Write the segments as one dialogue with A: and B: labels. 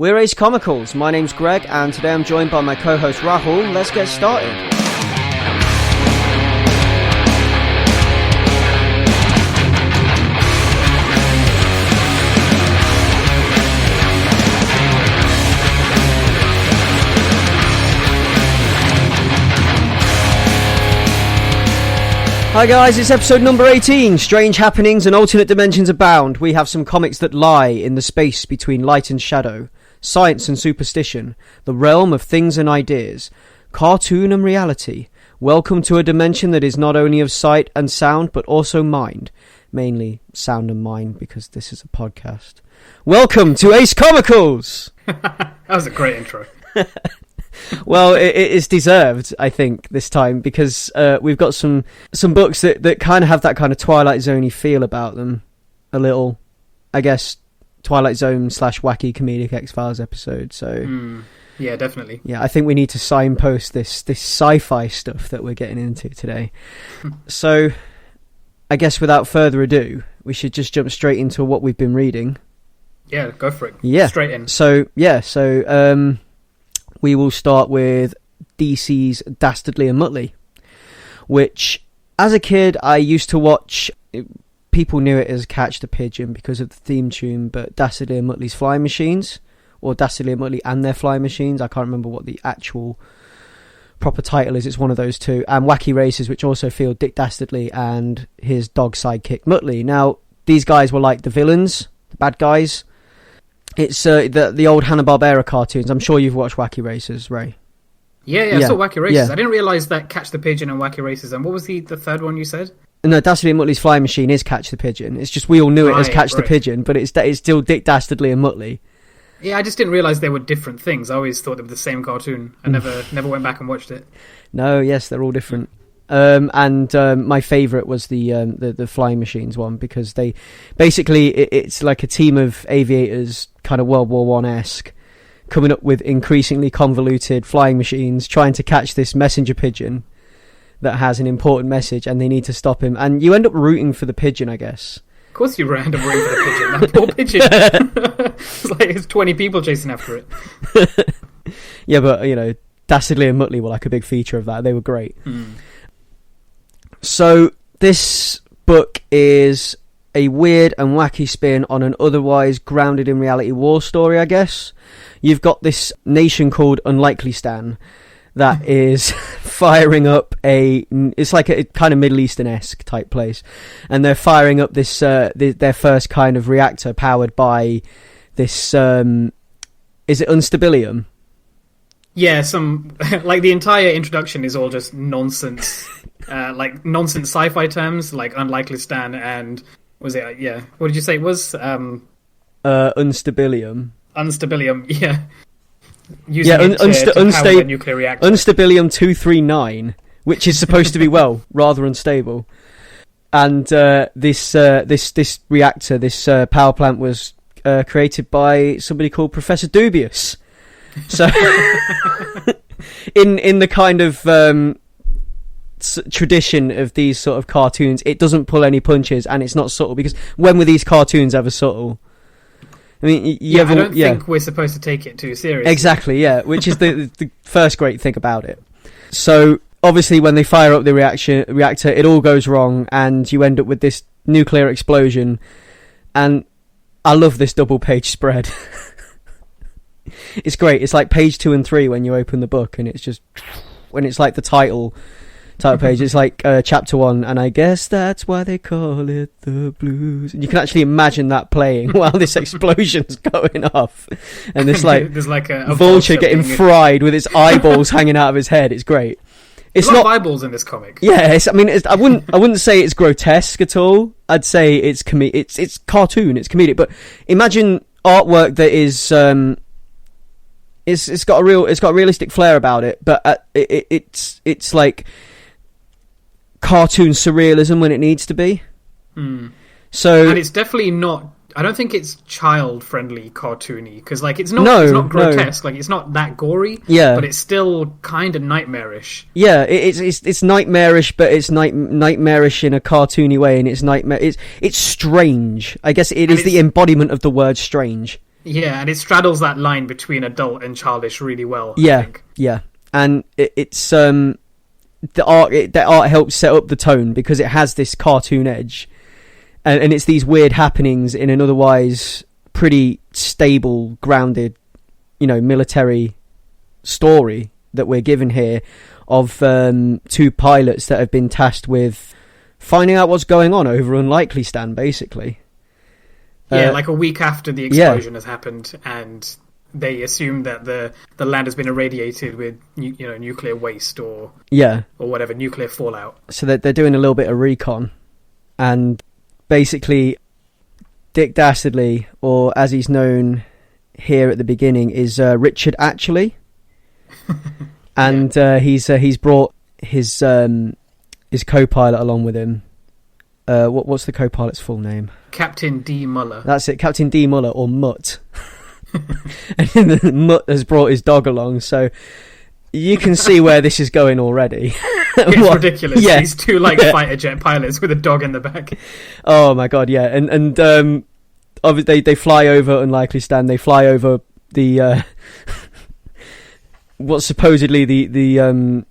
A: We're Ace Comicals. My name's Greg, and today I'm joined by my co-host Rahul. Let's get started. Hi guys, it's episode number 18. Strange happenings and alternate dimensions abound. We have some comics that lie in the space between light and shadow, science and superstition, the realm of things and ideas, cartoon and reality. Welcome to a dimension that is not only of sight and sound, but also mind. Mainly sound and mind, because this is a podcast. Welcome to Ace Comicals!
B: That was a great intro.
A: Well, it is deserved, I think, this time, because we've got some books that kind of have that kind of Twilight Zone-y feel about them. A little, I guess, Twilight Zone / wacky comedic X-Files episode. So,
B: yeah, definitely.
A: Yeah, I think we need to signpost this sci-fi stuff that we're getting into today. So, I guess without further ado, we should just jump straight into what we've been reading.
B: Yeah, go for it.
A: Yeah.
B: Straight in.
A: So, we will start with DC's Dastardly and Muttley, which, as a kid, I used to watch. People knew it as Catch the Pigeon because of the theme tune, but Dastardly and Muttley's Flying Machines, or Dastardly and Muttley and Their Flying Machines, I can't remember what the actual proper title is, it's one of those two, and Wacky Races, which also feel Dick Dastardly and his dog sidekick Muttley. Now, these guys were like the villains, the bad guys. It's the old Hanna-Barbera cartoons. I'm sure you've watched Wacky Races, Ray.
B: Yeah, I saw Wacky Races.
A: Yeah.
B: I didn't realise that Catch the Pigeon and Wacky Races. And what was the third one you said?
A: No, Dastardly and Muttley's Flying Machine is Catch the Pigeon. It's just we all knew it as Catch the Pigeon, but it's still Dick Dastardly and Muttley.
B: Yeah, I just didn't realise they were different things. I always thought they were the same cartoon. I never went back and watched it.
A: No, yes, they're all different. And my favourite was the Flying Machines one, because they basically it's like a team of aviators, kind of World War I-esque, coming up with increasingly convoluted flying machines, trying to catch this messenger pigeon that has an important message, and they need to stop him. And you end up rooting for the pigeon, I guess.
B: Of course you end up rooting for the pigeon. That poor pigeon. It's like there's 20 people chasing after it.
A: Yeah, but, Dastardly and Muttley were like a big feature of that. They were great. So, this book is a weird and wacky spin on an otherwise grounded in reality war story, I guess. You've got this nation called Unlikely Stan that is firing up it's like a kind of Middle Eastern-esque type place. And they're firing up this, their first kind of reactor powered by this, is it Unstabilium?
B: Yeah, like the entire introduction is all just nonsense. Like nonsense sci-fi terms, like Unlikely Stan and what did you say it was?
A: Unstabilium.
B: Unstabilium, yeah.
A: Unstabilium
B: nuclear reactor.
A: Unstabilium 239, which is supposed to be rather unstable. And this reactor, this power plant was created by somebody called Professor Dubious. So in the kind of tradition of these sort of cartoons, it doesn't pull any punches, and it's not subtle, because when were these cartoons ever subtle? I mean, I don't think we're supposed to take it too seriously. Exactly, yeah, which is the first great thing about it. So obviously when they fire up the reactor, it all goes wrong, and you end up with this nuclear explosion. And I love this double page spread. It's great. It's like page 2 and 3 when you open the book, and it's just when it's like the title page, it's like chapter 1, and I guess that's why they call it the blues. And you can actually imagine that playing while this explosion's going off, and this
B: there's like a
A: vulture getting fried with its eyeballs hanging out of his head. It's great.
B: It's not eyeballs in this comic.
A: Yeah, I wouldn't say it's grotesque at all. I'd say it's it's cartoon, it's comedic. But imagine artwork that is it's got a realistic flair about it, but it's like cartoon surrealism when it needs to be. So, and
B: it's definitely not. I don't think it's child-friendly cartoony, because like it's not grotesque, like it's not that gory.
A: Yeah,
B: but it's still kind of nightmarish.
A: Yeah, it's nightmarish, but it's nightmarish in a cartoony way, and it's strange. I guess it is the embodiment of the word strange.
B: Yeah, and it straddles that line between adult and childish really well.
A: Yeah,
B: I think.
A: yeah, and it's the art helps set up the tone because it has this cartoon edge, and it's these weird happenings in an otherwise pretty stable, grounded, military story that we're given here of two pilots that have been tasked with finding out what's going on over Unlikely Stand, basically.
B: Yeah, like a week after the explosion has happened, and they assume that the land has been irradiated with nuclear waste or whatever, nuclear fallout.
A: So they're doing a little bit of recon, and basically Dick Dastardly, or as he's known here at the beginning, is Richard Actually, and he's brought his co-pilot along with him. What's the co-pilot's full name?
B: Captain D. Muller.
A: That's it, Captain D. Muller, or Mutt. And Mutt has brought his dog along, so you can see where this is going already.
B: It's ridiculous. Yeah. These two fighter jet pilots with a dog in the back.
A: Oh my god, yeah. And obviously they fly over Unlikely Stand. They fly over the what's supposedly the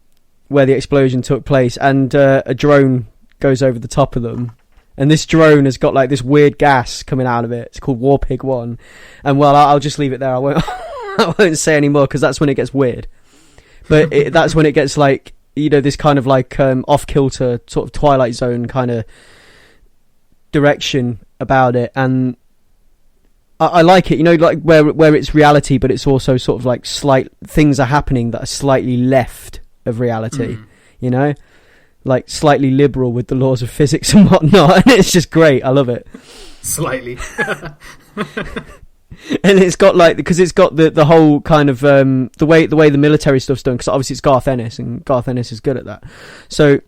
A: where the explosion took place, and a drone goes over the top of them. And this drone has got this weird gas coming out of it. It's called War Pig 1. And I'll just leave it there. I won't say any more because that's when it gets weird. But that's when it gets this kind of off-kilter sort of Twilight Zone kind of direction about it. And I like it, where it's reality, but it's also sort of slight things are happening that are slightly left of reality, slightly liberal with the laws of physics and whatnot, and it's just great. I love it.
B: Slightly.
A: And it's got because it's got the whole kind of the way the military stuff's done, because obviously it's Garth Ennis, and Garth Ennis is good at that. So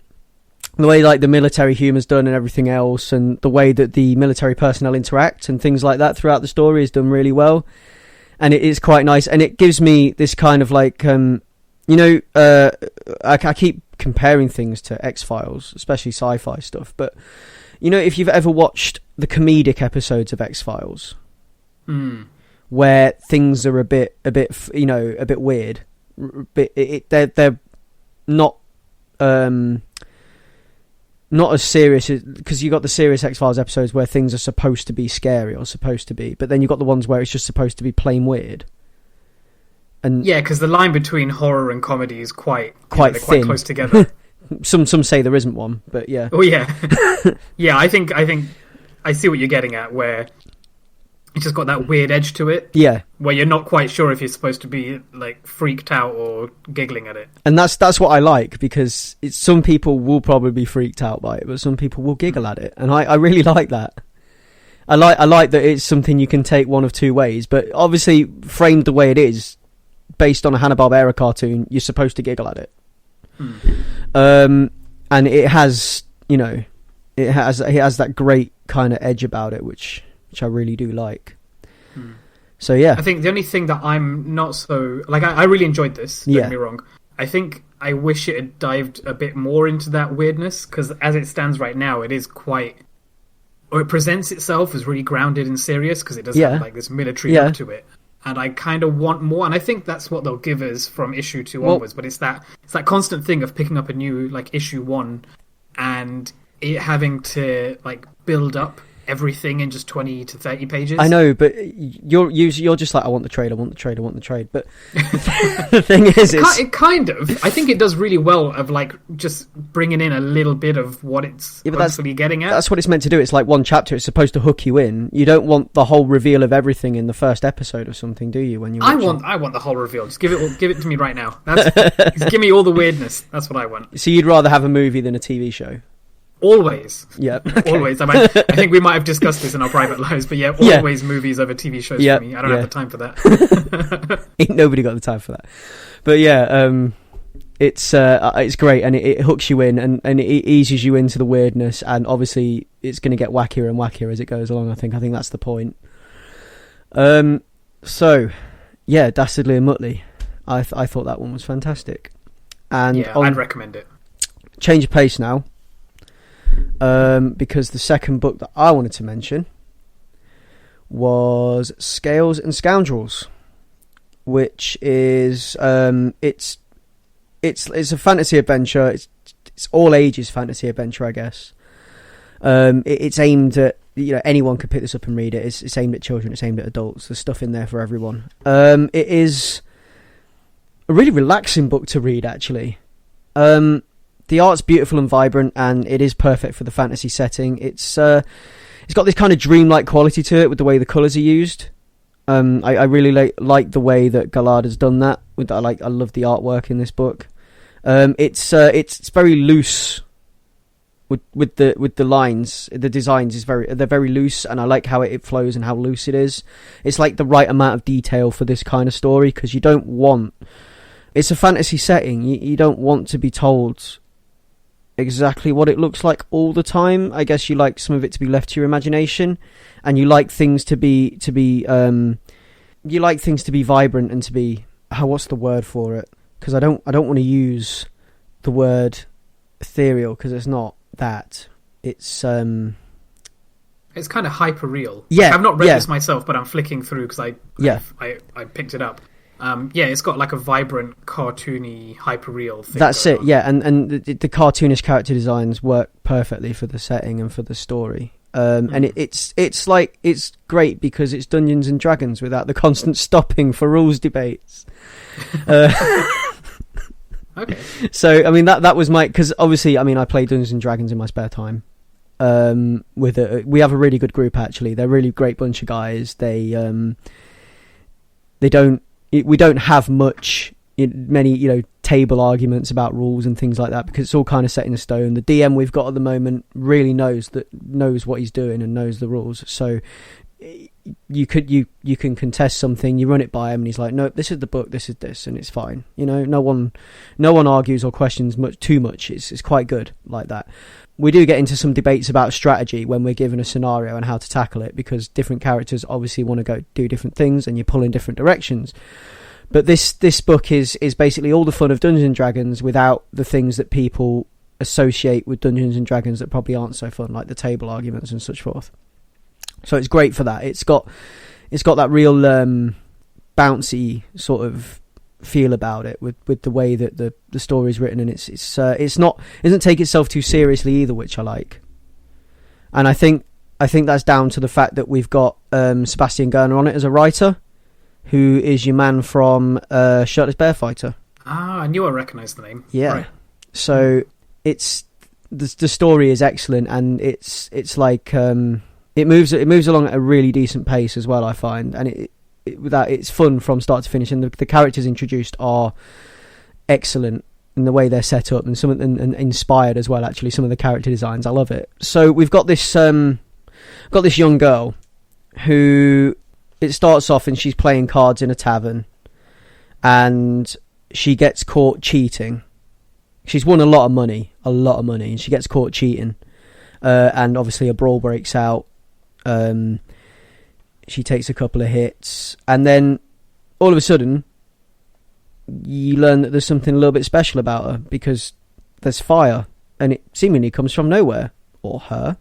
A: the way the military humour's done and everything else, and the way that the military personnel interact and things like that throughout the story is done really well, and it is quite nice, and it gives me this kind of I keep comparing things to X-Files, especially sci-fi stuff, but if you've ever watched the comedic episodes of X-Files, where things are a bit weird, they're not as serious, because you got the serious X-Files episodes where things are supposed to be scary or supposed to be, but then you got the ones where it's just supposed to be plain weird. And
B: yeah, because the line between horror and comedy is quite thin. Quite close together.
A: Some say there isn't one, but yeah.
B: Oh yeah, yeah. I think I see what you're getting at, where it's just got that weird edge to it.
A: Yeah,
B: where you're not quite sure if you're supposed to be freaked out or giggling at it.
A: And that's what I like, because some people will probably be freaked out by it, but some people will giggle at it, and I really like that. I like that it's something you can take one of two ways, but obviously framed the way it is, based on a Hanna-Barbera cartoon, you're supposed to giggle at it. And it has that great kind of edge about it, which I really do like. So yeah,
B: I think the only thing that I'm not so I really enjoyed this, don't get me wrong. I think I wish it had dived a bit more into that weirdness, because as it stands right now, it is quite, or it presents itself as really grounded and serious, because it does have this military look to it. And I kind of want more, and I think that's what they'll give us from issue 2 onwards. But it's that constant thing of picking up a new issue 1, and it having to build up everything in just 20 to 30 pages.
A: I know, but you're just I want the trade. But the thing is,
B: it kind of, I think it does really well of just bringing in a little bit of what it's hopefully getting at.
A: That's what it's meant to do. It's one chapter. It's supposed to hook you in. You don't want the whole reveal of everything in the first episode of something, do you? When you
B: I want the whole reveal. Just give it to me right now. Just give me all the weirdness. That's what I want.
A: So you'd rather have a movie than a TV show?
B: Always.
A: Yeah. Okay.
B: Always. I think we might have discussed this in our private lives, but always movies over TV shows for me. I don't have the time for that.
A: Ain't nobody got the time for that. But yeah, it's great, and it hooks you in, and it eases you into the weirdness, and obviously it's going to get wackier and wackier as it goes along. I think that's the point. So yeah, Dastardly and Muttley. I thought that one was fantastic, and
B: I'd recommend it.
A: Change of pace now. Because the second book that I wanted to mention was Scales and Scoundrels, which is it's a fantasy adventure. It's all ages fantasy adventure, I guess. It's aimed at, anyone could pick this up and read it. It's aimed at children. It's aimed at adults. There's stuff in there for everyone. It is a really relaxing book to read, actually. The art's beautiful and vibrant, and it is perfect for the fantasy setting. It's got this kind of dreamlike quality to it with the way the colours are used. I really like the way that Gallard has done that. I love the artwork in this book. It's very loose with the lines. The designs they're very loose, and I like how it flows and how loose it is. It's like the right amount of detail for this kind of story, because it's a fantasy setting. You don't want to be told exactly what it looks like all the time. I guess you like some of it to be left to your imagination, and you like things to be vibrant and to be, what's the word for it? Because I don't want to use the word ethereal, because it's not that. It's kind of hyper real.
B: Yeah, I've not read this myself, but I'm flicking through because I picked it up. It's got like a vibrant, cartoony, hyper-real thing.
A: That's it, yeah, and the cartoonish character designs work perfectly for the setting and for the story. And it's great because it's Dungeons and Dragons without the constant stopping for rules debates.
B: Okay.
A: So, that was because obviously, I play Dungeons and Dragons in my spare time. We have a really good group, actually. They're a really great bunch of guys. We don't have many table arguments about rules and things like that, because it's all kind of set in stone. The DM we've got at the moment really knows what he's doing and knows the rules. So you can contest something, you run it by him, and he's like, no, this is the book, this is this, and it's fine. No one argues or questions too much. It's quite good like that. We do get into some debates about strategy when we're given a scenario and how to tackle it, because different characters obviously want to go do different things and you pull in different directions. But this book is basically all the fun of Dungeons and Dragons without the things that people associate with Dungeons and Dragons that probably aren't so fun, like the table arguments and such forth. So it's great for that. It's got that real bouncy sort of feel about it with the way that the story's written, and it doesn't take itself too seriously either, which I like. And I think that's down to the fact that we've got Sebastian Gerner on it as a writer, who is your man from Shirtless Bear Fighter.
B: I knew I recognised the name.
A: Yeah.
B: Right.
A: So it's the story is excellent, and it's like it moves along at a really decent pace as well, I find, and it's fun from start to finish, and the characters introduced are excellent in the way they're set up, and and inspired as well. Actually, some of the character designs, I love it. So we've got this young girl who, it starts off and she's playing cards in a tavern, and she gets caught cheating. She's won a lot of money, and she gets caught cheating, and obviously a brawl breaks out. She takes a couple of hits, and then all of a sudden you learn that there's something a little bit special about her, because there's fire, and it seemingly comes from nowhere, or her.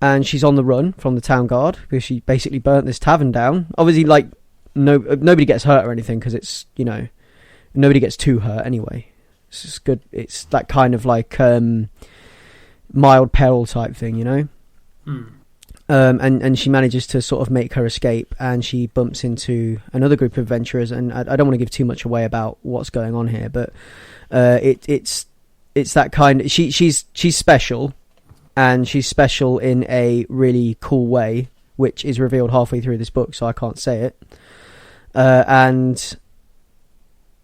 A: And she's on the run from the town guard because she basically burnt this tavern down. Obviously, like, nobody gets hurt or anything, because it's, nobody gets too hurt anyway. It's just good. It's that kind of like mild peril type thing, And she manages to sort of make her escape, and she bumps into another group of adventurers, and I don't want to give too much away about what's going on here, but it's that kind of, she's special, and she's special in a really cool way, which is revealed halfway through this book, so I can't say it. And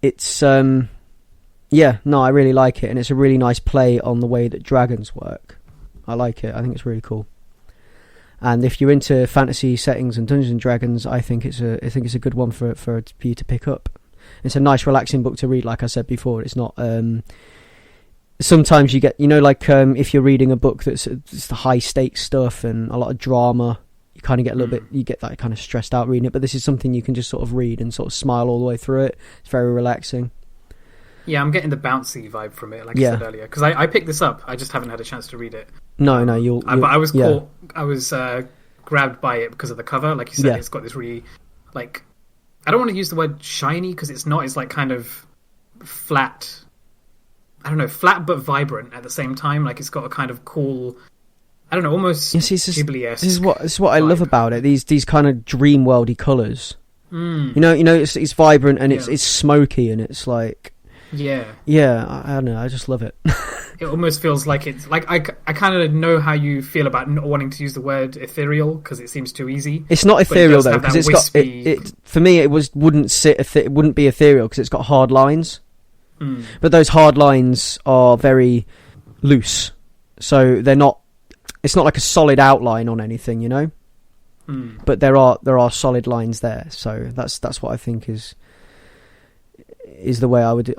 A: it's I really like it, and it's a really nice play on the way that dragons work. I like it. I think it's really cool. And if you're into fantasy settings and Dungeons and Dragons, I think it's a good one for you to pick up. It's a nice, relaxing book to read. Like I said before, it's not. Sometimes you get, if you're reading a book that's the high stakes stuff and a lot of drama, you kind of get a little bit. You get that kind of stressed out reading it. But this is something you can just sort of read and sort of smile all the way through it. It's very relaxing.
B: Yeah, I'm getting the bouncy vibe from it, like I said earlier. Because I picked this up, I just haven't had a chance to read it.
A: No,
B: but I was caught. I was grabbed by it because of the cover. Like you said, it's got this really, like, I don't want to use the word shiny because it's not. It's like kind of flat. I don't know, flat but vibrant at the same time. Like it's got a kind of cool, I don't know, almost Ghibli-esque.
A: This is what I love about it. These kind of dream worldy colours. You know, it's vibrant and it's smoky and it's like, I don't know, I just love it.
B: It almost feels like it's like I kind of know how you feel about not wanting to use the word ethereal because it seems too easy.
A: It's not ethereal though because it's wispy... got it. For me, it wouldn't be ethereal because it's got hard lines. But those hard lines are very loose, so they're not. It's not like a solid outline on anything, you know. But there are solid lines there, so that's what I think is the way I would.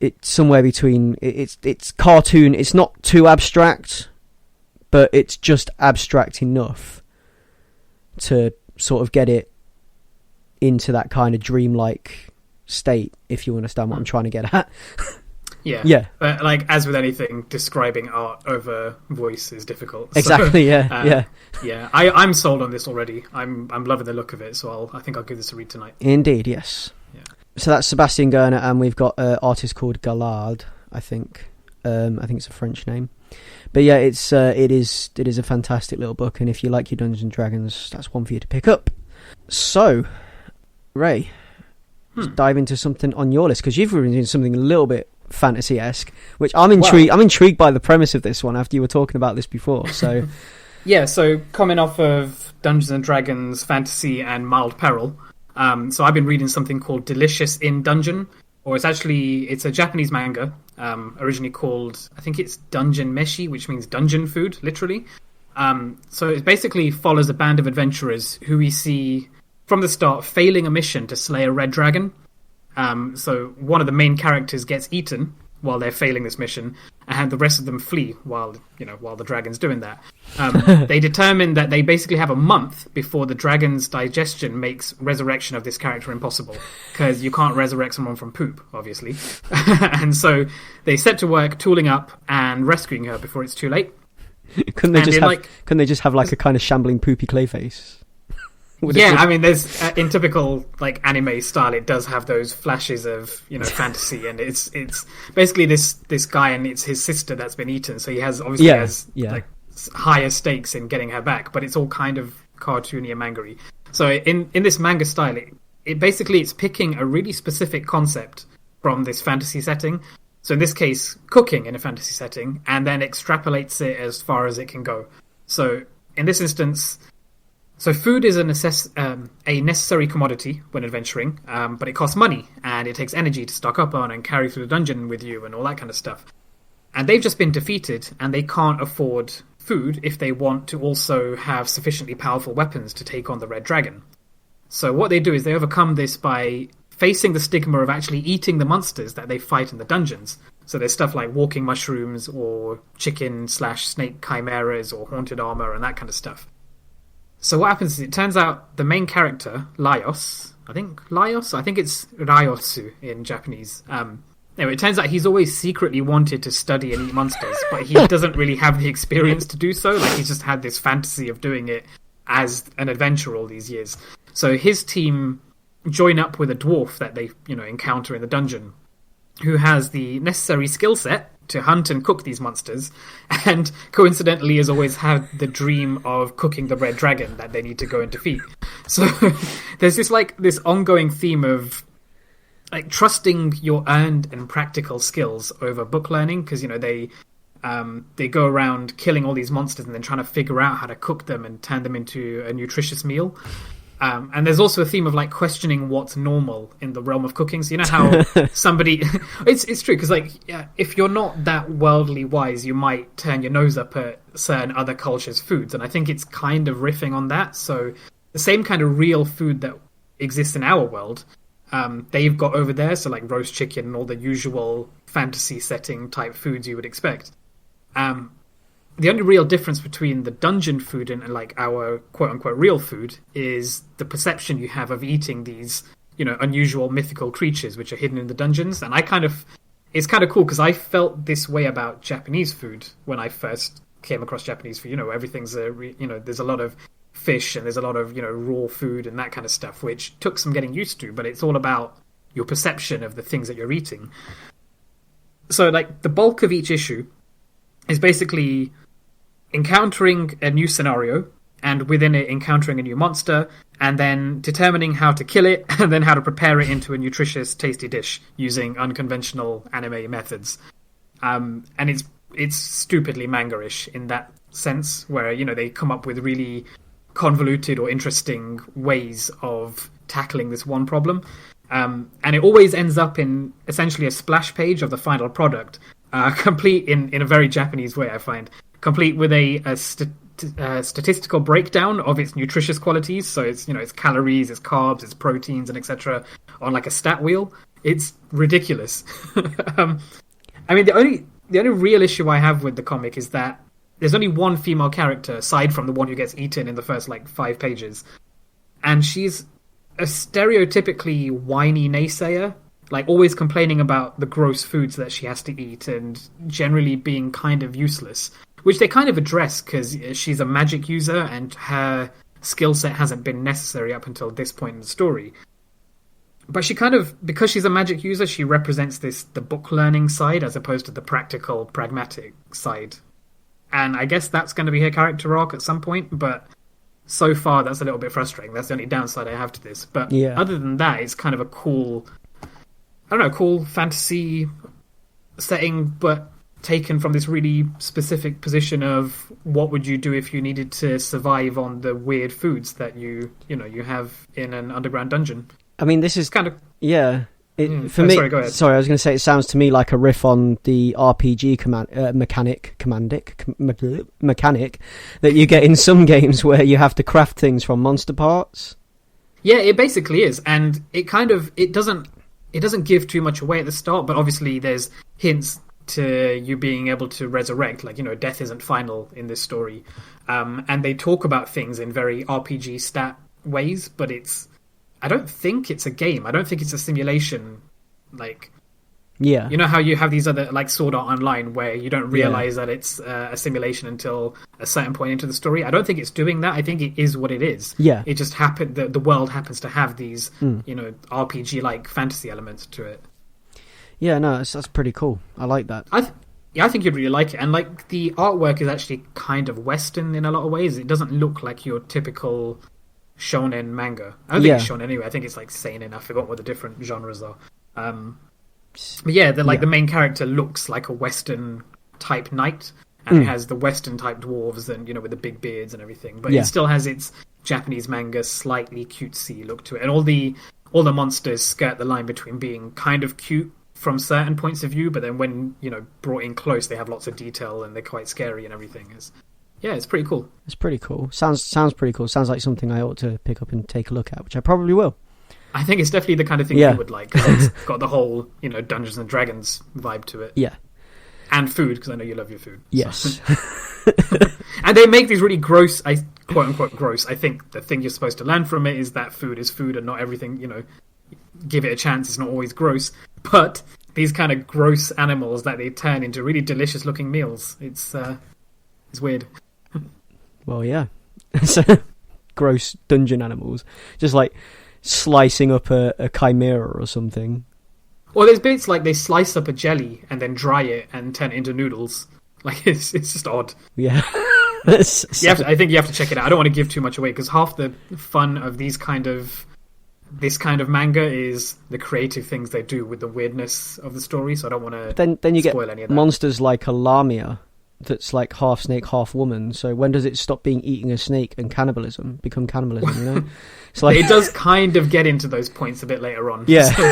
A: It's somewhere between. It's cartoon. It's not too abstract, but it's just abstract enough to sort of get it into that kind of dreamlike state, if you understand what I'm trying to get at.
B: Yeah. But like as with anything, describing art over voice is difficult.
A: Exactly.
B: So, yeah. I'm sold on this already. I'm loving the look of it. So I think I'll give this a read tonight.
A: Indeed, yes. Yeah. So that's Sebastian Gerner, and we've got an artist called Galard. I think it's a French name. But yeah, it is a fantastic little book, and if you like your Dungeons and Dragons, that's one for you to pick up. So, Ray, let's dive into something on your list because you've been doing something a little bit fantasy-esque, which I'm intrigued. I'm intrigued by the premise of this one after you were talking about this before. So,
B: so coming off of Dungeons and Dragons fantasy and mild peril, so I've been reading something called Delicious in Dungeon, or it's a Japanese manga, originally called, I think it's Dungeon Meshi, which means dungeon food, literally. So it basically follows a band of adventurers who we see from the start failing a mission to slay a red dragon. So one of the main characters gets eaten while they're failing this mission, and the rest of them flee while the dragon's doing that. They determine that they basically have a month before the dragon's digestion makes resurrection of this character impossible, because you can't resurrect someone from poop, obviously. And so they set to work tooling up and rescuing her before it's too late.
A: Couldn't they just have like a kind of shambling poopy Clayface?
B: I mean, there's in typical like anime style, it does have those flashes of fantasy, and it's basically this guy and it's his sister that's been eaten, so he has like higher stakes in getting her back, but it's all kind of cartoony and manga-y. So in this manga style, it basically it's picking a really specific concept from this fantasy setting. So in this case, cooking in a fantasy setting, and then extrapolates it as far as it can go. So in this instance. So food is a necessary commodity when adventuring, but it costs money, and it takes energy to stock up on and carry through the dungeon with you and all that kind of stuff. And they've just been defeated, and they can't afford food if they want to also have sufficiently powerful weapons to take on the red dragon. So what they do is they overcome this by facing the stigma of actually eating the monsters that they fight in the dungeons. So there's stuff like walking mushrooms or chicken/snake chimeras or haunted armor and that kind of stuff. So what happens is it turns out the main character, Laios, I think it's Ryosu in Japanese. Anyway, it turns out he's always secretly wanted to study and eat monsters, but he doesn't really have the experience to do so. Like, he's just had this fantasy of doing it as an adventurer all these years. So his team join up with a dwarf that they, encounter in the dungeon, who has the necessary skill set to hunt and cook these monsters, and coincidentally has always had the dream of cooking the red dragon that they need to go and defeat. So there's this ongoing theme of like trusting your earned and practical skills over book learning, because they go around killing all these monsters and then trying to figure out how to cook them and turn them into a nutritious meal. And there's also a theme of like questioning what's normal in the realm of cooking. So how somebody, it's true, because if you're not that worldly wise, you might turn your nose up at certain other cultures' foods, and I think it's kind of riffing on that. So the same kind of real food that exists in our world, they've got over there. So like roast chicken and all the usual fantasy setting type foods you would expect. The only real difference between the dungeon food and like our quote-unquote real food is the perception you have of eating these unusual mythical creatures which are hidden in the dungeons. And it's kind of cool because I felt this way about Japanese food when I first came across Japanese food. Everything's there's a lot of fish and there's a lot of raw food and that kind of stuff, which took some getting used to. But it's all about your perception of the things that you're eating. So like the bulk of each issue is basically encountering a new scenario, and within it encountering a new monster, and then determining how to kill it, and then how to prepare it into a nutritious, tasty dish using unconventional anime methods. And it's stupidly manga-ish in that sense, where they come up with really convoluted or interesting ways of tackling this one problem. And it always ends up in essentially a splash page of the final product, complete in a very Japanese way, I find, complete with a statistical breakdown of its nutritious qualities. So it's its calories, its carbs, its proteins, and etc. on like a stat wheel. It's ridiculous. I mean, the only real issue I have with the comic is that there's only one female character aside from the one who gets eaten in the first 5 pages, and she's a stereotypically whiny naysayer, always complaining about the gross foods that she has to eat and generally being kind of useless, which they kind of address because she's a magic user and her skill set hasn't been necessary up until this point in the story. But she because she's a magic user, she represents the book learning side as opposed to the practical, pragmatic side. And I guess that's going to be her character arc at some point, but so far that's a little bit frustrating. That's the only downside I have to this. But other than that, it's kind of a cool fantasy setting, but taken from this really specific position of what would you do if you needed to survive on the weird foods that you have in an underground dungeon. I mean, this is kind of me. Sorry, go ahead.
A: Sorry, I was going to say it sounds to me like a riff on the RPG mechanic that you get in some games where you have to craft things from monster parts.
B: Yeah, it basically is, and it doesn't give too much away at the start, but obviously there's hints to you being able to resurrect. Death isn't final in this story, and they talk about things in very RPG stat ways, but I don't think it's a game. I don't think it's a simulation. You know how you have these other Sword Art Online where you don't realize that it's a simulation until a certain point into the story. I don't think it's doing that. I think it is what it is.
A: Yeah,
B: it just happened. The world happens to have these RPG fantasy elements to it.
A: Yeah, no, that's pretty cool. I like that.
B: I think you'd really like it, and the artwork is actually kind of Western in a lot of ways. It doesn't look like your typical shonen manga. I don't think it's shonen anyway. I think it's seinen. I forgot what the different genres are. But the main character looks like a Western type knight, and it has the Western type dwarves and with the big beards and everything. But it still has its Japanese manga slightly cutesy look to it, and all the monsters skirt the line between being kind of cute from certain points of view, but then when brought in close, they have lots of detail and they're quite scary and everything. It's pretty cool.
A: It's pretty cool. Sounds pretty cool. Sounds like something I ought to pick up and take a look at, which I probably will.
B: I think it's definitely the kind of thing you would like, because it's got the whole, Dungeons and Dragons vibe to it.
A: Yeah.
B: And food, because I know you love your food.
A: Yes.
B: So. And they make these really gross, quote-unquote gross. I think the thing you're supposed to learn from it is that food is food and not everything, give it a chance, it's not always gross. But these kind of gross animals that they turn into really delicious-looking meals, it's weird.
A: Well, yeah. Gross dungeon animals. Just slicing up a chimera or something.
B: Well, there's bits they slice up a jelly and then dry it and turn it into noodles. It's just odd.
A: Yeah.
B: I think you have to check it out. I don't want to give too much away because half the fun of this kind of manga is the creative things they do with the weirdness of the story. So I don't want to
A: then you
B: spoil
A: get
B: any of that.
A: Monsters like a lamia that's half snake, half woman. So when does it stop being eating a snake and become cannibalism? It's
B: it does kind of get into those points a bit later on.
A: Yeah.
B: So,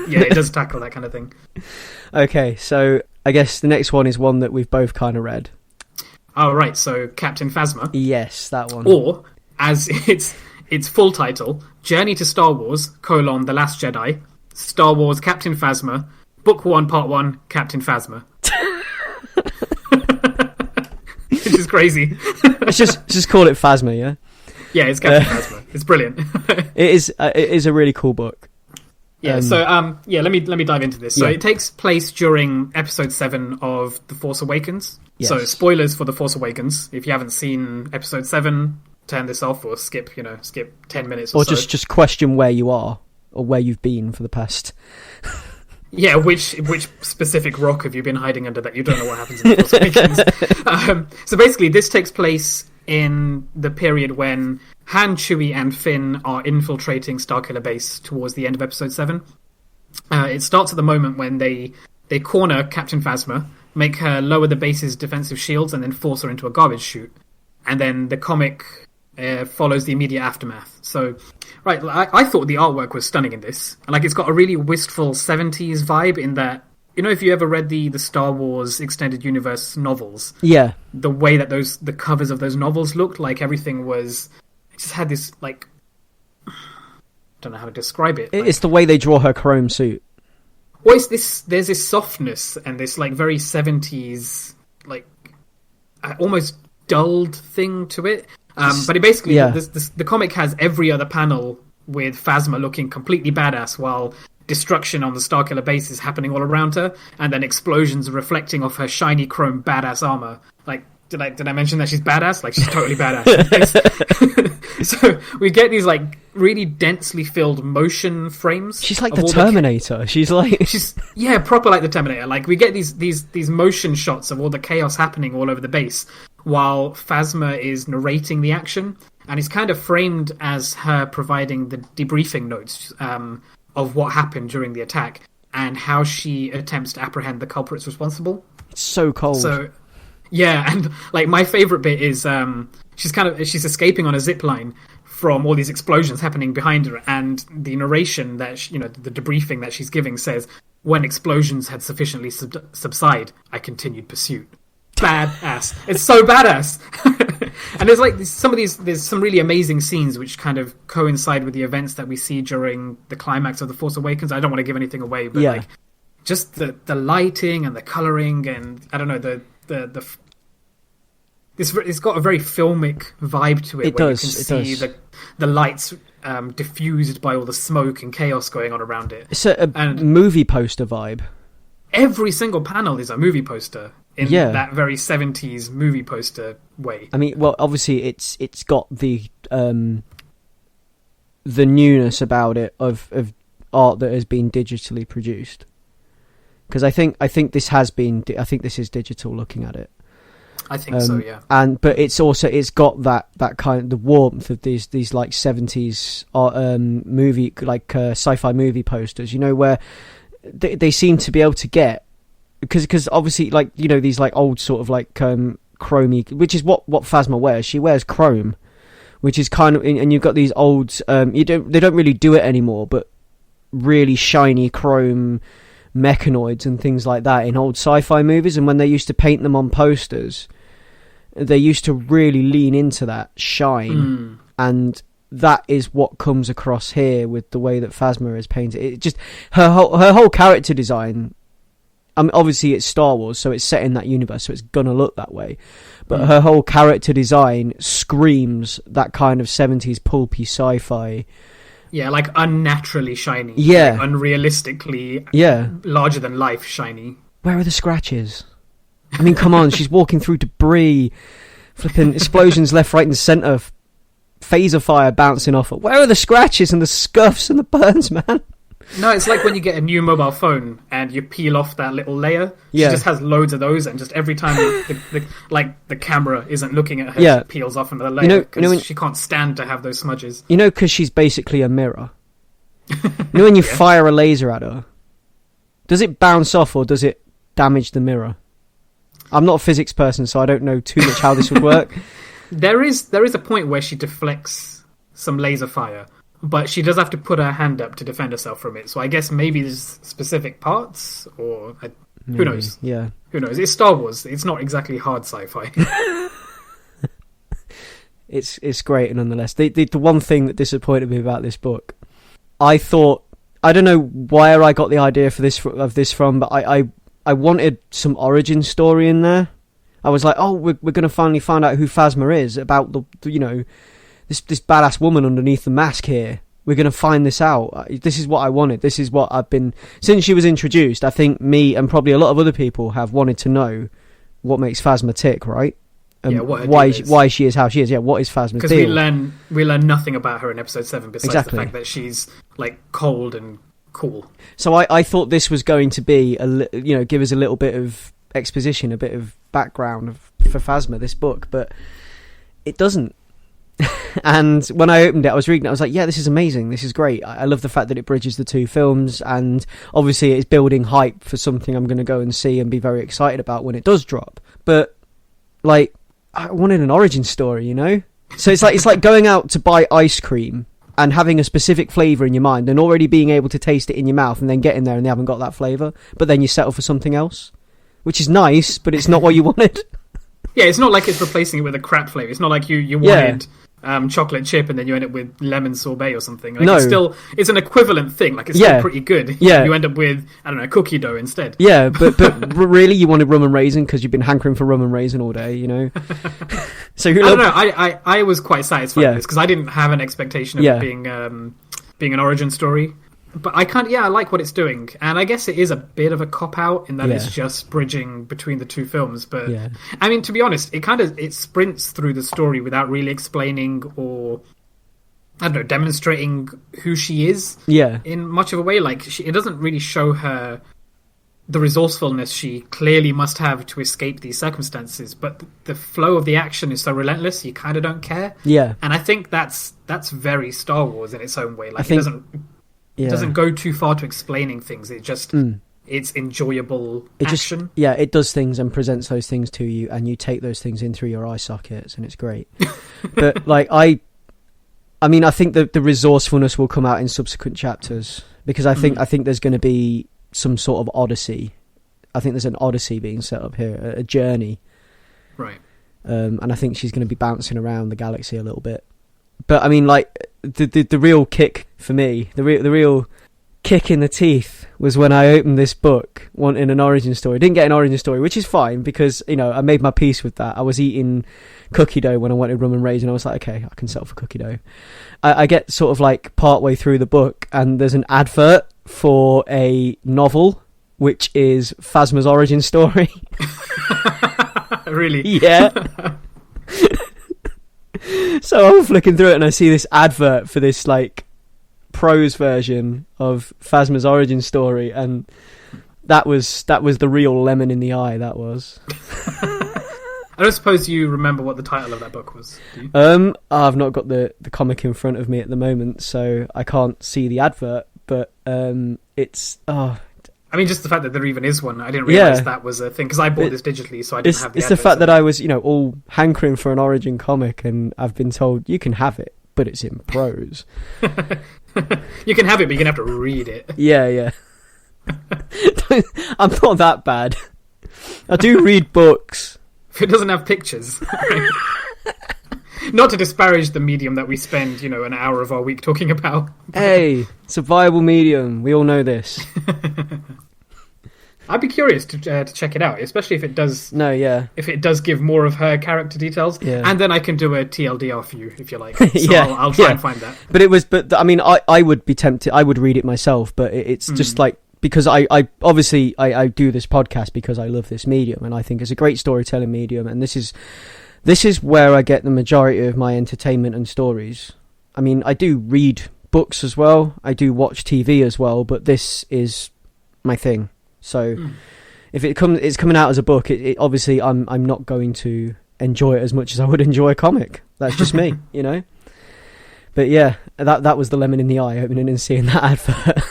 B: it does tackle that kind of thing.
A: Okay, so I guess the next one is one that we've both kind of read.
B: Oh, right. So Captain Phasma.
A: Yes, that one.
B: Or, as its full title, Journey to Star Wars, The Last Jedi, Star Wars Captain Phasma, Book 1, Part 1, Captain Phasma. Which is crazy.
A: Let's just call it Phasma, yeah?
B: Yeah, it's Captain Phasma. It's brilliant.
A: It is a really cool book.
B: Yeah, let me dive into this. So it takes place during episode 7 of The Force Awakens. Yes. So spoilers for The Force Awakens. If you haven't seen episode 7, turn this off or skip 10 minutes or so.
A: Or just question where you are or where you've been for the past.
B: Yeah, which specific rock have you been hiding under that you don't know what happens in The Force Awakens? So basically, this takes place in the period when Han, Chewie, and Finn are infiltrating Starkiller Base towards the end of episode 7. It starts at the moment when they corner Captain Phasma, make her lower the base's defensive shields, and then force her into a garbage chute. And then the comic follows the immediate aftermath. So, right, I thought the artwork was stunning in this. Like, it's got a really wistful 70s vibe in that, you know, if you ever read the Star Wars Extended Universe novels, the way that the covers of those novels looked, like everything was, it just had this, like, I don't know how to describe it.
A: It's the way they draw her chrome suit.
B: Well, there's this softness and this, like, very 70s, like, almost dulled thing to it. But it basically, the comic has every other panel with Phasma looking completely badass while destruction on the Starkiller base is happening all around her, and then explosions reflecting off her shiny chrome badass armor. Like, did I mention that she's badass? Like, she's totally badass. So we get these, like, really densely filled motion frames.
A: She's like the Terminator. She's
B: proper like the Terminator. Like, we get these motion shots of all the chaos happening all over the base while Phasma is narrating the action, and it's kind of framed as her providing the debriefing notes of what happened during the attack and how she attempts to apprehend the culprits responsible.
A: It's so cold.
B: So, yeah, and, like, my favourite bit is she's escaping on a zip line from all these explosions happening behind her, and the narration that the debriefing that she's giving says, "When explosions had sufficiently subside, I continued pursuit." Badass. It's so badass. And there's like there's some really amazing scenes which kind of coincide with the events that we see during the climax of The Force Awakens. I don't want to give anything away, but like, just the lighting and the coloring, and I don't know, it's got a very filmic vibe to it.
A: It does. You can
B: see the lights diffused by all the smoke and chaos going on around it.
A: It's a movie poster vibe.
B: Every single panel is a movie poster in that very 70s movie poster way.
A: I mean, well, obviously it's got the newness about it of art that has been digitally produced. Because I think this is digital. Looking at it,
B: I think so, yeah.
A: But it's got that kind of the warmth of these like 70s movie, like sci-fi movie posters. You know, where they seem to be able to get, because obviously, like, you know, these like old sort of like chromey, which is what Phasma wears. She wears chrome, which is kind of, and you've got these old they don't really do it anymore, but really shiny chrome mechanoids and things like that in old sci-fi movies. And when they used to paint them on posters, they used to really lean into that shine, and that is what comes across here with the way that Phasma is painted. It just, her whole character design, I mean, obviously it's Star Wars, so it's set in that universe, so it's gonna look that way, but her whole character design screams that kind of 70s pulpy sci-fi.
B: Yeah, like unnaturally shiny.
A: Yeah.
B: Like unrealistically larger than life shiny.
A: Where are the scratches? I mean, come on, she's walking through debris, flipping explosions left, right and centre, phaser fire bouncing off her. Where are the scratches and the scuffs and the burns, man?
B: No, it's like when you get a new mobile phone and you peel off that little layer. She just has loads of those, and just every time the camera isn't looking at her, she peels off another layer, because she can't stand to have those smudges. You
A: know, because she's basically a mirror. You know, when you fire a laser at her, does it bounce off or does it damage the mirror? I'm not a physics person, so I don't know too much how this would work.
B: There is a point where she deflects some laser fire, but she does have to put her hand up to defend herself from it. So I guess maybe there's specific parts, or who knows?
A: Yeah,
B: who knows? It's Star Wars. It's not exactly hard sci-fi.
A: It's great, nonetheless. The one thing that disappointed me about this book, I thought, I don't know where I got the idea of this from, but I wanted some origin story in there. I was like, oh, we're going to finally find out who Phasma is, about the this badass woman underneath the mask here. We're going to find this out. This is what I wanted. This is what I've been... Since she was introduced, I think me and probably a lot of other people have wanted to know what makes Phasma tick, right? Why she is how she is. Yeah, what is Phasma's deal?
B: Because we learn nothing about her in episode 7 besides the fact that she's like cold and cool.
A: So I thought this was going to be give us a little bit of exposition, a bit of background for Phasma, this book, but it doesn't. And when I opened it, I was reading it, I was like, yeah, this is amazing, this is great. I love the fact that it bridges the two films, and obviously it's building hype for something I'm going to go and see and be very excited about when it does drop. But like, I wanted an origin story, you know? So it's like going out to buy ice cream and having a specific flavour in your mind and already being able to taste it in your mouth, and then getting there and they haven't got that flavour, but then you settle for something else, which is nice, but it's not what you wanted.
B: Yeah, it's not like it's replacing it with a crap flavour. It's not like you wanted chocolate chip and then you end up with lemon sorbet or something. Like, no. It's an equivalent thing. Like, it's still pretty good.
A: Yeah.
B: You end up with, I don't know, cookie dough instead.
A: Yeah, but really you wanted rum and raisin because you've been hankering for rum and raisin all day, you know?
B: So I don't know. I was quite satisfied with this because I didn't have an expectation of it being an origin story. But I like what it's doing, and I guess it is a bit of a cop-out in that it's just bridging between the two films. But I mean, to be honest, it sprints through the story without really explaining or, I don't know, demonstrating who she is in much of a way. Like, it doesn't really show her the resourcefulness she clearly must have to escape these circumstances, but the flow of the action is so relentless, you kind of don't care.
A: Yeah.
B: And I think that's very Star Wars in its own way. Like, it doesn't go too far to explaining things. It just it's enjoyable action.
A: It does things and presents those things to you, and you take those things in through your eye sockets, and it's great. But like I mean, I think that the resourcefulness will come out in subsequent chapters, because I think there's going to be some sort of odyssey. I think there's an odyssey being set up here, a journey,
B: right?
A: And I think she's going to be bouncing around the galaxy a little bit. But I mean, like, the real kick for me, the real kick in the teeth was when I opened this book wanting an origin story. Didn't get an origin story, which is fine because, you know, I made my peace with that. I was eating cookie dough when I wanted rum and raisin. I was like, okay, I can settle for cookie dough. I get sort of like partway through the book and there's an advert for a novel, which is Phasma's origin story.
B: Really?
A: Yeah. So I'm flicking through it and I see this advert for this like prose version of Phasma's origin story, and that was the real lemon in the eye. That was.
B: I don't suppose you remember what the title of that book was, do
A: you? I've not got the comic in front of me at the moment, so I can't see the advert. But it's
B: I mean, just the fact that there even is one. I didn't realise that was a thing, because I bought this digitally, so I didn't have the
A: It's the fact that I was, you know, all hankering for an origin comic, and I've been told, you can have it, but it's in prose.
B: You can have it, but you're going to have to read it.
A: Yeah. I'm not that bad. I do read books.
B: If it doesn't have pictures. Not to disparage the medium that we spend, you know, an hour of our week talking about.
A: Hey, it's a viable medium. We all know this.
B: I'd be curious to check it out, especially if it does. If it does give more of her character details, and then I can do a TLDR for you if you like. So I'll try and find that.
A: But I mean, I would be tempted. I would read it myself, but it's just like, because I obviously do this podcast because I love this medium and I think it's a great storytelling medium, and this is where I get the majority of my entertainment and stories. I mean, I do read books as well. I do watch TV as well, but this is my thing. So if it's coming out as a book, it obviously I'm not going to enjoy it as much as I would enjoy a comic. That's just me, you know. But yeah, that was the lemon in the eye, opening and seeing that advert.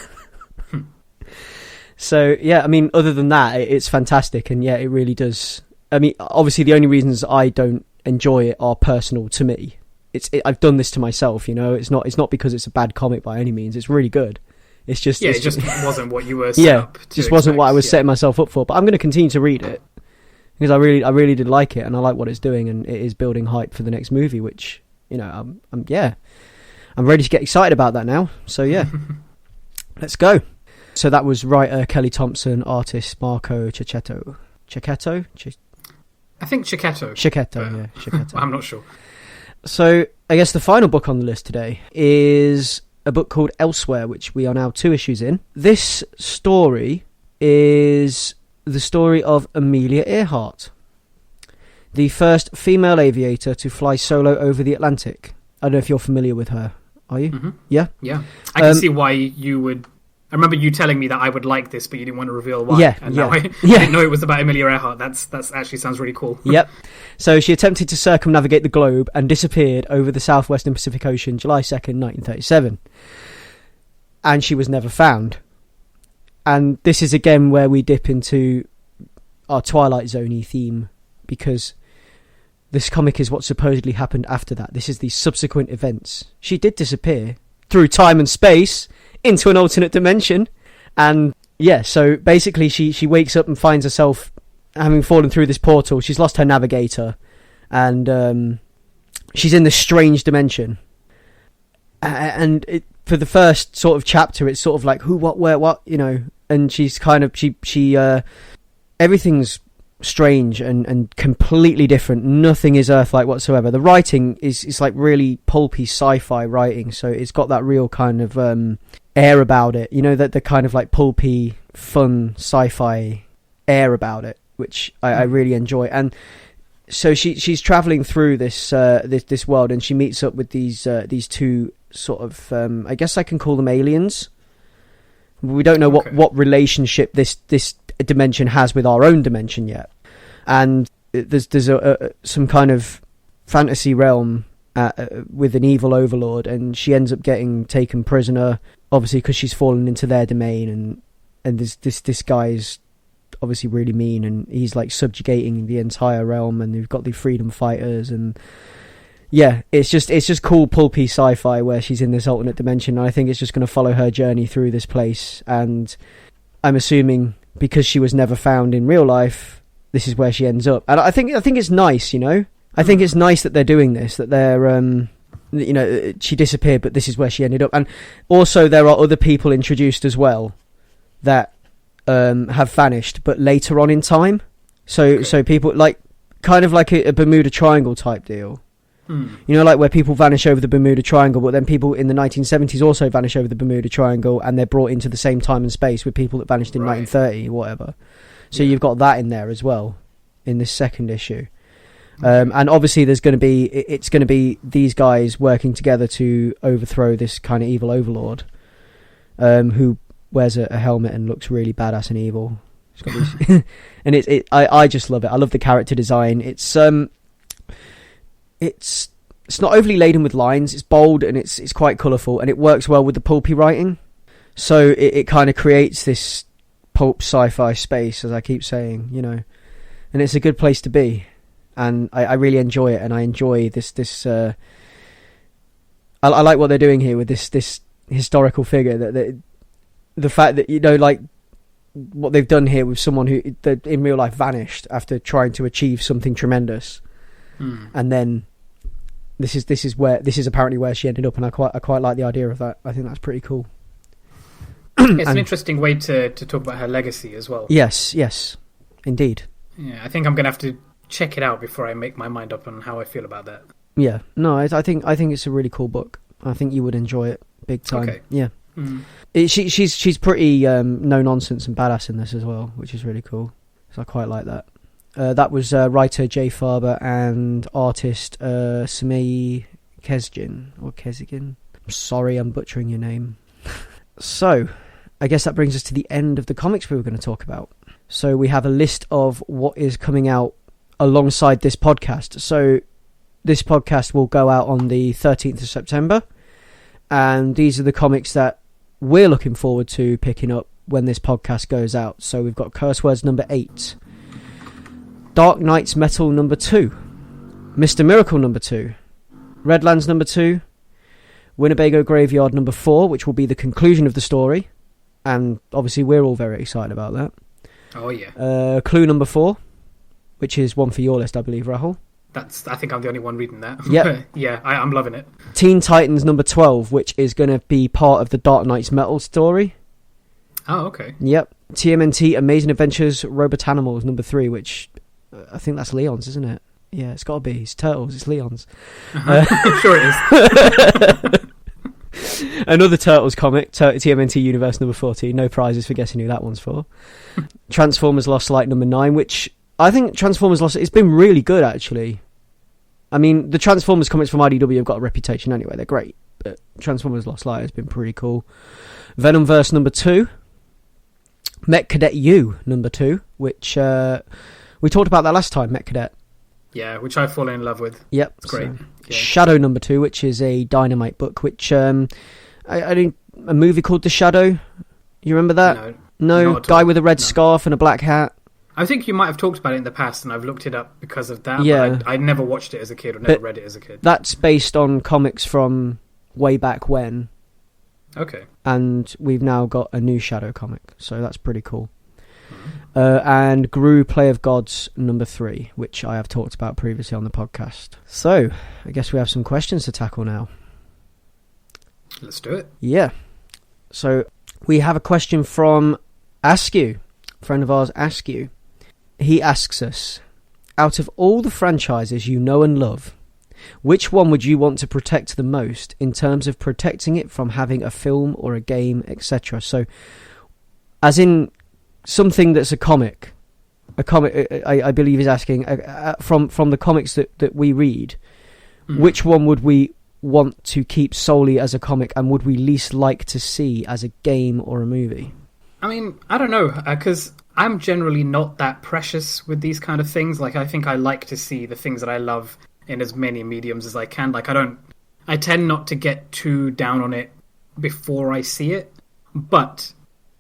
A: So yeah, I mean, other than that, it's fantastic, and yeah, it really does. I mean, obviously, the only reasons I don't enjoy it are personal to me. I've done this to myself, you know. It's not because it's a bad comic by any means. It's really good. It's just
B: it just wasn't what you were set up to
A: just wasn't what I was setting myself up for. But I'm going to continue to read it because I really did like it, and I like what it's doing, and it is building hype for the next movie. Which, you know, I'm ready to get excited about that now. So yeah, let's go. So that was writer Kelly Thompson, artist Marco Checchetto. Checchetto?
B: I think Checchetto.
A: Checchetto.
B: I'm not sure.
A: So I guess the final book on the list today is a book called Elsewhere, which we are now 2 issues in. This story is the story of Amelia Earhart, the first female aviator to fly solo over the Atlantic. I don't know if you're familiar with her. Are you?
B: Mm-hmm.
A: Yeah?
B: Yeah. I can see why you would... I remember you telling me that I would like this, but you didn't want to reveal why.
A: Yeah,
B: and
A: yeah.
B: Now I didn't know it was about Amelia Earhart. That's actually sounds really cool.
A: Yep. So she attempted to circumnavigate the globe and disappeared over the southwestern Pacific Ocean July 2nd, 1937. And she was never found. And this is again where we dip into our Twilight Zone-y theme, because this comic is what supposedly happened after that. This is the subsequent events. She did disappear through time and space into an alternate dimension, and yeah, so basically she wakes up and finds herself having fallen through this portal. She's lost her navigator, and she's in this strange dimension, and for the first sort of chapter it's sort of like who, what, where, what, you know, and she's kind of she everything's strange and completely different. Nothing is Earth-like whatsoever. The writing is like really pulpy sci-fi writing, so it's got that real kind of air about it, you know, that the kind of like pulpy fun sci-fi air about it, which I really enjoy. And so she's traveling through this world, and she meets up with these 2 sort of I guess I can call them aliens. We don't know what relationship this dimension has with our own dimension yet, and there's some kind of fantasy realm with an evil overlord, and she ends up getting taken prisoner, obviously because she's fallen into their domain, and this guy's obviously really mean, and he's like subjugating the entire realm, and they've got the freedom fighters, and yeah, it's just cool pulpy sci-fi where she's in this alternate dimension, and I think it's just going to follow her journey through this place, and I'm assuming because she was never found in real life, this is where she ends up. And I think it's nice, you know. I think it's nice that they're doing this, that they're you know, she disappeared, but this is where she ended up. And also there are other people introduced as well that have vanished, but later on in time. So people like kind of like a Bermuda Triangle type deal. You know, like where people vanish over the Bermuda Triangle, but then people in the 1970s also vanish over the Bermuda Triangle, and they're brought into the same time and space with people that vanished in 1930 or whatever. So you've got that in there as well in this second issue. And obviously it's going to be these guys working together to overthrow this kind of evil overlord, who wears a helmet and looks really badass and evil. It's got these and I just love it. I love the character design. It's not overly laden with lines. It's bold and it's quite colourful, and it works well with the pulpy writing. So it kind of creates this pulp sci-fi space, as I keep saying, you know, and it's a good place to be. And I really enjoy it, and I enjoy this. I like what they're doing here with this historical figure. That the fact that, you know, like what they've done here with someone who that in real life vanished after trying to achieve something tremendous, and then this is apparently where she ended up, and I quite like the idea of that. I think that's pretty cool.
B: It's an interesting way to talk about her legacy as well.
A: Yes, indeed.
B: Yeah, I think I'm gonna have to check it out before I make my mind up on how I feel about that.
A: Yeah, no, I think it's a really cool book. I think you would enjoy it big time. Okay. Yeah, she's pretty no nonsense and badass in this as well, which is really cool. So I quite like that. That was writer Jay Farber and artist Samei Kezigin. I'm sorry, I'm butchering your name. So, I guess that brings us to the end of the comics we were going to talk about. So we have a list of what is coming out alongside this podcast. So this podcast will go out on the 13th of September, and these are the comics that we're looking forward to picking up when this podcast goes out. So we've got Curse Words number 8, Dark Knight's Metal number 2, Mr. Miracle number 2, Redlands number 2, Winnebago Graveyard number 4, which will be the conclusion of the story, and obviously we're all very excited about that.
B: Oh yeah.
A: Clue number 4, which is one for your list, I believe, Rahul.
B: I think I'm the only one reading that.
A: Yep.
B: Yeah, I'm loving it.
A: Teen Titans number 12, which is going to be part of the Dark Knight's Metal story.
B: Oh, okay.
A: Yep. TMNT Amazing Adventures Robotanimals number 3, which I think that's Leon's, isn't it? Yeah, it's got to be. It's Turtles, it's Leon's.
B: Sure it is.
A: Another Turtles comic, TMNT Universe number 14. No prizes for guessing who that one's for. Transformers Lost Light number 9, which I think Transformers Lost... It's been really good, actually. I mean, the Transformers comics from IDW have got a reputation anyway. They're great. But Transformers Lost Light has been pretty cool. Venomverse number 2. Mech Cadet U number 2, which we talked about that last time, Mech Cadet.
B: Yeah, which I've fallen in love with.
A: Yep.
B: It's great.
A: So, yeah. Shadow number 2, which is a Dynamite book, which I think a movie called The Shadow. You remember that? No, guy with a red scarf and a black hat.
B: I think you might have talked about it in the past, and I've looked it up because of that.
A: Yeah.
B: But I never watched it as a kid or never read it as a kid.
A: That's based on comics from way back when.
B: Okay.
A: And we've now got a new Shadow comic, so that's pretty cool. And Gru Play of Gods number 3, which I have talked about previously on the podcast. So, I guess we have some questions to tackle now.
B: Let's do it.
A: Yeah. So, we have a question from Askew, friend of ours, Askew. He asks us, out of all the franchises you know and love, which one would you want to protect the most in terms of protecting it from having a film or a game, etc.? So, as in something that's a comic, I believe is asking, from the comics that we read, which one would we want to keep solely as a comic, and would we least like to see as a game or a movie?
B: I mean, I don't know, because I'm generally not that precious with these kind of things. Like, I think I like to see the things that I love in as many mediums as I can. Like, I tend not to get too down on it before I see it, but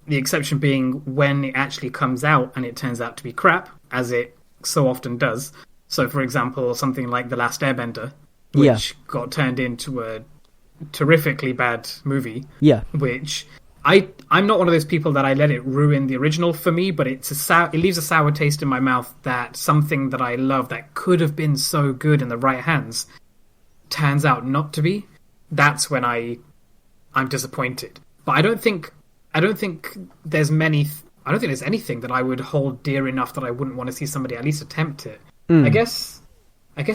B: the exception being when it actually comes out and it turns out to be crap, as it so often does. So, for example, something like The Last Airbender, which got turned into a terrifically bad movie. Yeah. Which I'm not one of those people that I let it ruin the original for me, but it leaves a sour taste in my mouth that something that I love that could have been so good in the right hands turns out not to be. That's when I'm disappointed. But I don't think there's anything that I would hold dear enough that I wouldn't want to see somebody at least attempt it. I guess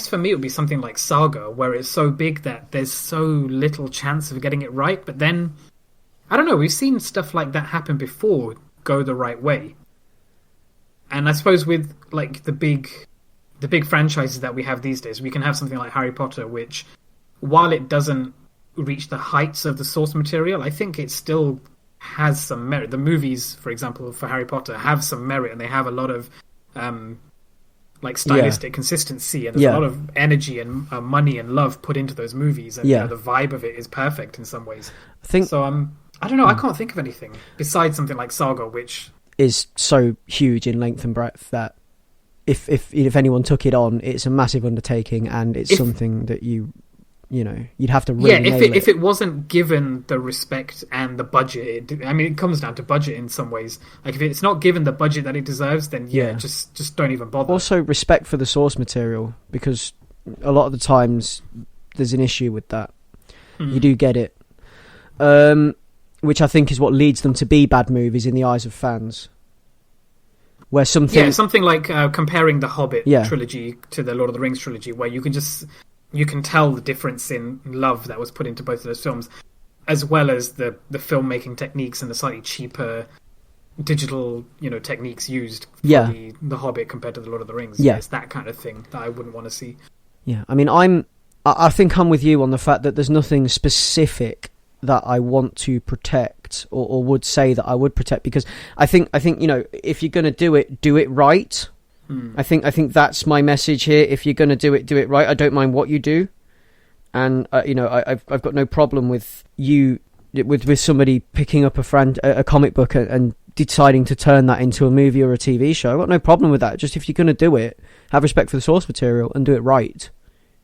B: for me it would be something like Saga, where it's so big that there's so little chance of getting it right, but then I don't know, we've seen stuff like that happen before go the right way. And I suppose with like the big franchises that we have these days, we can have something like Harry Potter, which, while it doesn't reach the heights of the source material, I think it still has some merit. The movies, for example, for Harry Potter have some merit, and they have a lot of like stylistic consistency, and there's a lot of energy and money and love put into those movies, and you know, the vibe of it is perfect in some ways. I don't know, I can't think of anything besides something like Saga, which
A: is so huge in length and breadth that if anyone took it on, it's a massive undertaking, and it's something that you'd have to really
B: if it wasn't given the respect and the budget, it comes down to budget in some ways. Like, if it's not given the budget that it deserves, then just don't even bother.
A: Also, respect for the source material, because a lot of the times there's an issue with that. You do get it, which I think is what leads them to be bad movies in the eyes of fans. Where
B: something like comparing the Hobbit trilogy to the Lord of the Rings trilogy, where you can tell the difference in love that was put into both of those films, as well as the filmmaking techniques and the slightly cheaper digital techniques used for the Hobbit compared to the Lord of the Rings. It's that kind of thing that I wouldn't want to see.
A: I think I'm with you on the fact that there's nothing specific that I want to protect or would say that I would protect, because I think if you're going to do it right. I think that's my message here. If you're going to do it right. I don't mind what you do, and I've got no problem with somebody picking up a comic book and deciding to turn that into a movie or a TV show. I've got no problem with that. Just if you're going to do it, have respect for the source material and do it right.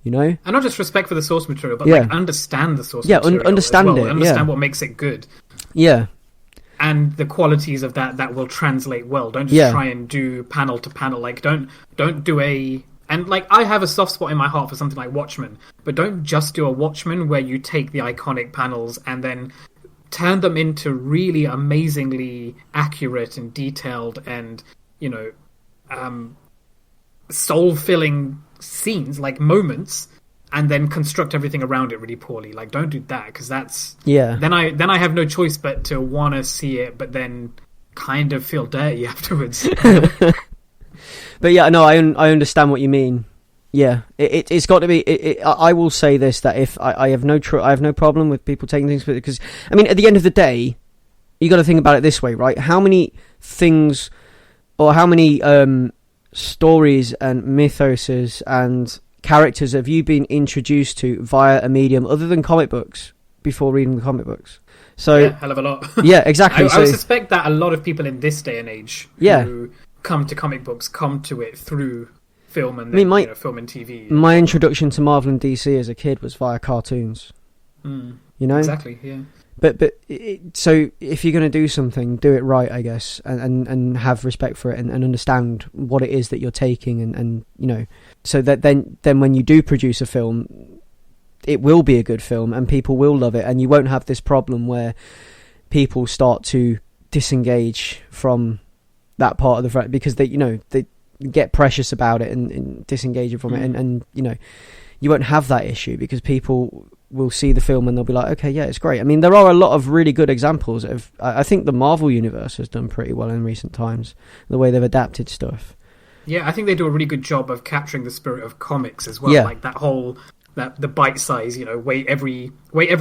A: And
B: not just respect for the source material, but understand the source material.
A: Understand
B: as well.
A: it.
B: Understand what makes it good.
A: Yeah.
B: And the qualities of that will translate well. Don't just try and do panel to panel. Like, don't do and like, I have a soft spot in my heart for something like Watchmen, but don't just do a Watchmen where you take the iconic panels and then turn them into really amazingly accurate and detailed and soul-filling scenes, like moments, and then construct everything around it really poorly. Like, don't do that, because that's
A: yeah.
B: Then I have no choice but to want to see it, but then kind of feel dirty afterwards.
A: But yeah, no, I understand what you mean. Yeah, it's got to be. I will say this, that if I have no problem with people taking things, because I mean, at the end of the day, you got to think about it this way, right? How many things, or how many stories and mythoses and characters have you been introduced to via a medium other than comic books before reading the comic books? So
B: yeah, hell of a lot.
A: Yeah, exactly.
B: I suspect that a lot of people in this day and age who come to comic books come to it through film and film and TV.
A: My introduction to Marvel and DC as a kid was via cartoons. You know,
B: exactly. Yeah.
A: But so if you're going to do something, do it right, I guess, and have respect for it, and understand what it is that you're taking, and you know, so that then when you do produce a film, it will be a good film and people will love it, and you won't have this problem where people start to disengage from that part of the front because they get precious about it and disengage from it, and you know, you won't have that issue because people will see the film and they'll be like, okay, yeah, it's great. I mean, there are a lot of really good examples of. I think the Marvel universe has done pretty well in recent times, the way they've adapted stuff.
B: Yeah, I think they do a really good job of capturing the spirit of comics as well.
A: Yeah.
B: Like the bite size, you know, wait every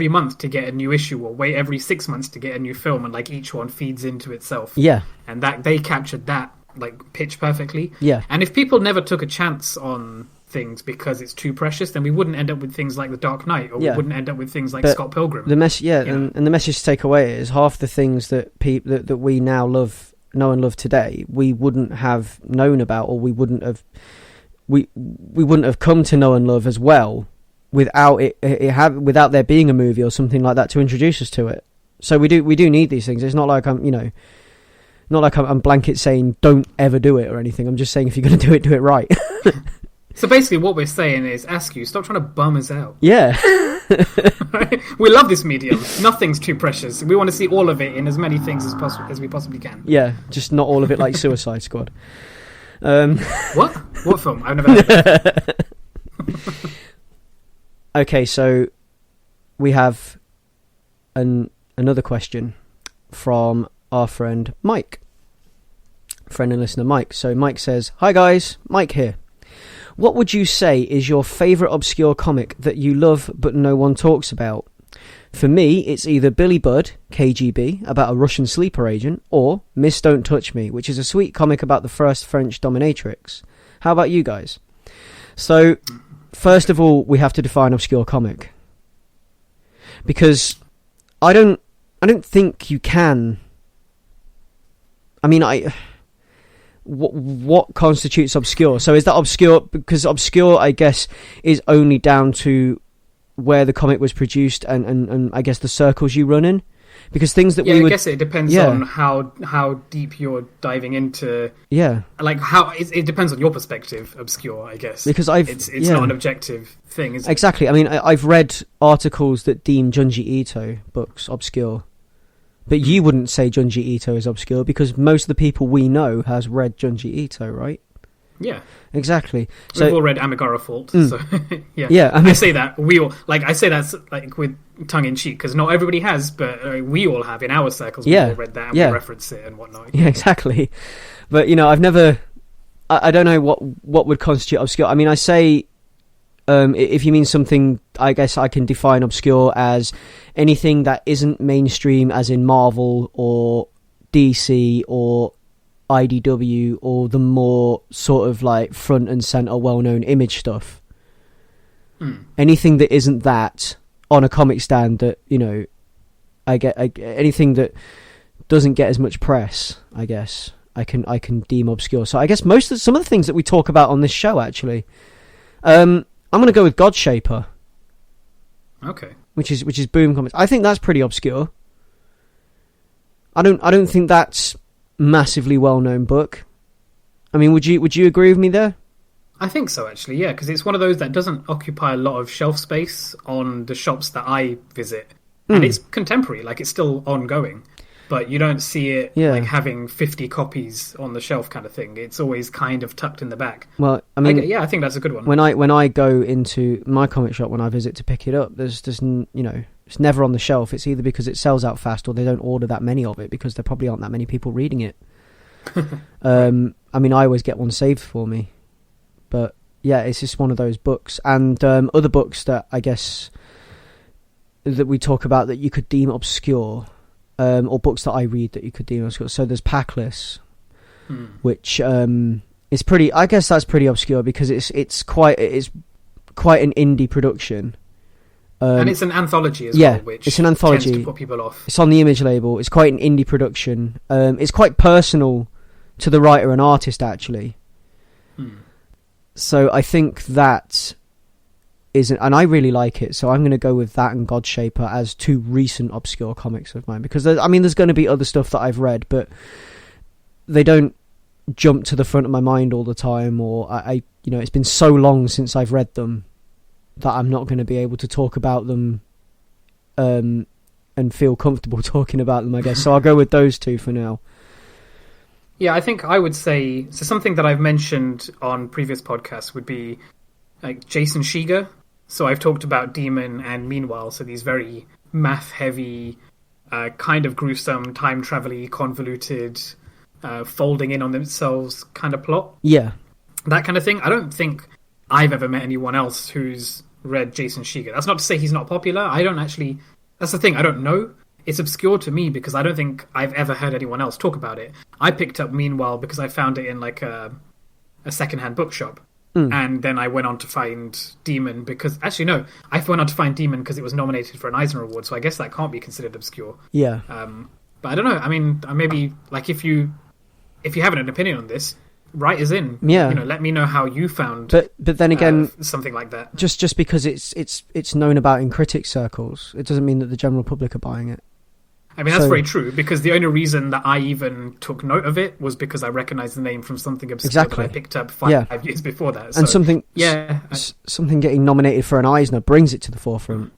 B: month to get a new issue, or wait every 6 months to get a new film, and like each one feeds into itself.
A: Yeah,
B: and that they captured that like pitch perfectly.
A: Yeah,
B: and if people never took a chance on things because it's too precious, then we wouldn't end up with things like The Dark Knight, or we wouldn't end up with things like Scott Pilgrim.
A: And the message to take away is half the things that that we now know and love today, we wouldn't have known about, or we wouldn't have come to know and love as well without without there being a movie or something like that to introduce us to it. So we do need these things. It's not like I'm blanket saying don't ever do it or anything. I'm just saying if you're going to do it right.
B: So basically what we're saying is, Askew, stop trying to bum us out.
A: Yeah.
B: We love this medium. Nothing's too precious. We want to see all of it in as many things as we possibly can.
A: Yeah, just not all of it like Suicide Squad.
B: What? What film? I've never heard of that.
A: Okay, so we have another question from our friend Mike. Friend and listener Mike. So Mike says, "Hi guys, Mike here. What would you say is your favourite obscure comic that you love but no one talks about? For me, it's either Billy Budd, KGB, about a Russian sleeper agent, or Miss Don't Touch Me, which is a sweet comic about the first French dominatrix. How about you guys?" So, first of all, we have to define obscure comic. Because I don't think you can. I mean, what constitutes obscure? So is that obscure? Because obscure, I guess, is only down to where the comic was produced and I guess the circles you run in. Because things that
B: I guess it depends on how deep you're diving into. Yeah, like how it depends on your perspective. Obscure, I guess,
A: because it's
B: not an objective thing, is it?
A: Exactly. I mean, I've read articles that deem Junji Ito books obscure. But you wouldn't say Junji Ito is obscure because most of the people we know has read Junji Ito, right?
B: Yeah,
A: exactly.
B: So we've all read Amigara Fault. So
A: yeah. I mean,
B: I say that I say that's like with tongue in cheek because not everybody has, but we all have in our circles. We've all read that and we reference it and whatnot.
A: Yeah, exactly. But I've never. I don't know what would constitute obscure. I mean, I say. If you mean something, I guess I can define obscure as anything that isn't mainstream, as in Marvel or DC or IDW or the more sort of like front and center well-known Image stuff. Anything that isn't that on a comic stand that, I get anything that doesn't get as much press, I guess I can deem obscure. So I guess some of the things that we talk about on this show actually, I'm going to go with Godshaper.
B: Okay.
A: Which is Boom Comics. I think that's pretty obscure. I don't think that's massively well-known book. I mean, would you agree with me there?
B: I think so, actually, yeah, because it's one of those that doesn't occupy a lot of shelf space on the shops that I visit. And it's contemporary, like it's still ongoing. but you don't see it like having 50 copies on the shelf kind of thing. It's always kind of tucked in the back.
A: Well, I mean,
B: I think that's a good one.
A: When I go into my comic shop when I visit to pick it up, there's it's never on the shelf. It's either because it sells out fast or they don't order that many of it because there probably aren't that many people reading it. I mean, I always get one saved for me, but yeah, it's just one of those books. And other books that I guess that we talk about that you could deem obscure. Or books that I read that you could deem obscure. So there's Packless, which is pretty. I guess that's pretty obscure because it's quite an indie production.
B: And it's an anthology as well, which
A: it's an anthology.
B: Tends to put people off.
A: It's on the Image label. It's quite an indie production. It's quite personal to the writer and artist, actually. So I think that isn't, and I really like it, so I'm going to go with that and Godshaper as two recent obscure comics of mine, because there's going to be other stuff that I've read, but they don't jump to the front of my mind all the time, or I it's been so long since I've read them that I'm not going to be able to talk about them and feel comfortable talking about them, I guess. So I'll go with those two for now.
B: Yeah, I think I would say, so something that I've mentioned on previous podcasts would be like Jason Shiga. So I've talked about Demon and Meanwhile, so these very math-heavy, kind of gruesome, time-travel-y, convoluted, folding in on themselves kind of plot.
A: Yeah.
B: That kind of thing. I don't think I've ever met anyone else who's read Jason Shiga. That's not to say he's not popular. That's the thing, I don't know. It's obscure to me because I don't think I've ever heard anyone else talk about it. I picked up Meanwhile because I found it in like a secondhand bookshop. And then I went on to find Demon because... Actually, no. I went on to find Demon because it was nominated for an Eisner Award, so I guess that can't be considered obscure.
A: Yeah.
B: But I don't know. I mean, maybe, like, if you have an opinion on this, write us in.
A: Yeah.
B: Let me know how you found...
A: But then again...
B: something like that.
A: Just because it's known about in critic circles, it doesn't mean that the general public are buying it.
B: I mean, that's very true, because the only reason that I even took note of it was because I recognised the name from something obscure that I picked up five years before that. So,
A: and something getting nominated for an Eisner brings it to the forefront.